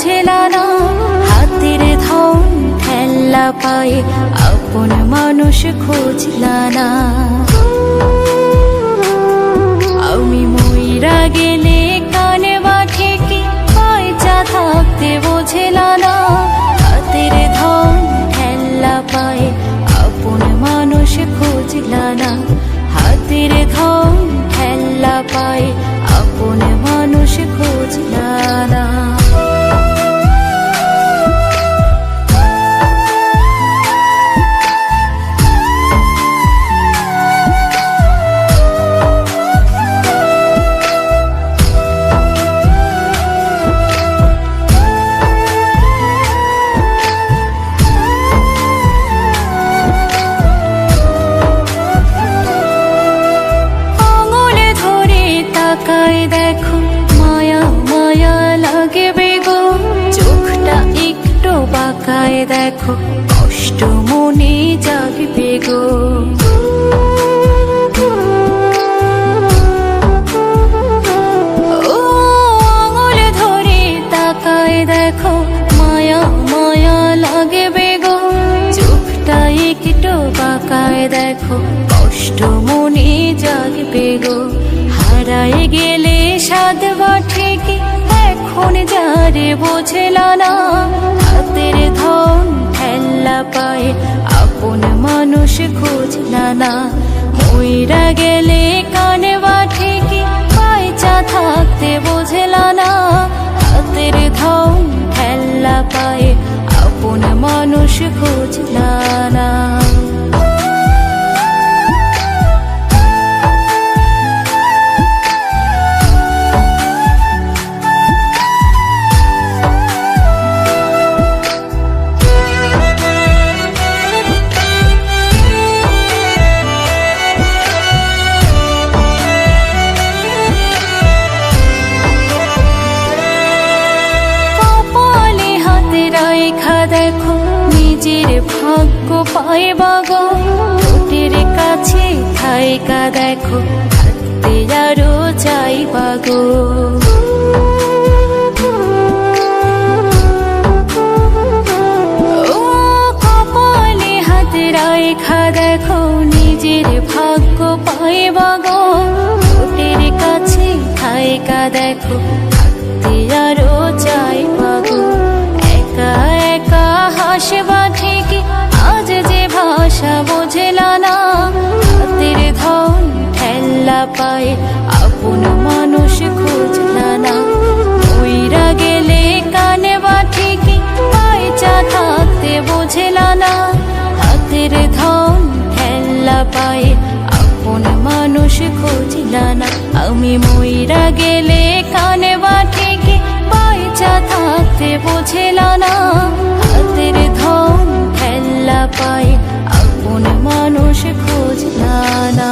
বুঝলা না, হাতের ধন ঠেলা পায়ে আপন মানুষ খুঁজলা না। আমি মইরা গেলে কানে বাঠে কি পয়সা থাকতে বুঝলা না, হাতের ধন ঠেলা পায়ে আপন মানুষ খুঁজলা না, হাতের ধন ঠেলা পায়ে আপন মানুষ খুঁজলা না। দেখো মায়া মায়া লাগে বেগো, চোখটা একটু বাঁকায় দেখো কষ্ট মনে জাগবে গো। ও আঙুল ধরে তাকায় দেখো মায়া মায়া লাগে বেগো, চোখটা একটু বাঁকায় দেখো কষ্ট মনে জাগবে গো। হারায় গেলে সাদ বাঠে কি এখন যারে বোঝলা না, হাতের ধন ঠেলা পায়ে আপন মানুষ খুঁজলা না। মইরা গেলে কানে বাঠে কি পয়সা থাকতে বোঝলা না, হাতের ধন ঠেলা পায়ে আপন মানুষ খুঁজলা না। দেখো নিজের ভাগ্য পাইবা গো, ঠোঁটের কাছে থাইকা দেখো থাকতে আরো চাইবা গো। ও কপালে হাতে রাখা দেখো নিজের ভাগ্য পাইবা গো, ঠোঁটের কাছে থাইকা দেখো থাকতে আরো চাইবা গো। একা একা হাসবা ঠিকই আজ যে ভাষা বোঝলা না, হাতের ধন ঠেলা পায়ে আপন মানুষ খুঁজলা না। মইরা গেলে কানে বাঠে কি পয়সা থাকতে বোঝলা না, হাতের ধন ঠেলা পায়ে আপন মানুষ খুঁজলা না। আমি মইরা গেলে কানে বাঠে কি পয়সা থাকতে বোঝলা না, হাতের ধন ঠেলা পায়ে আপন মানুষ খুঁজলা না।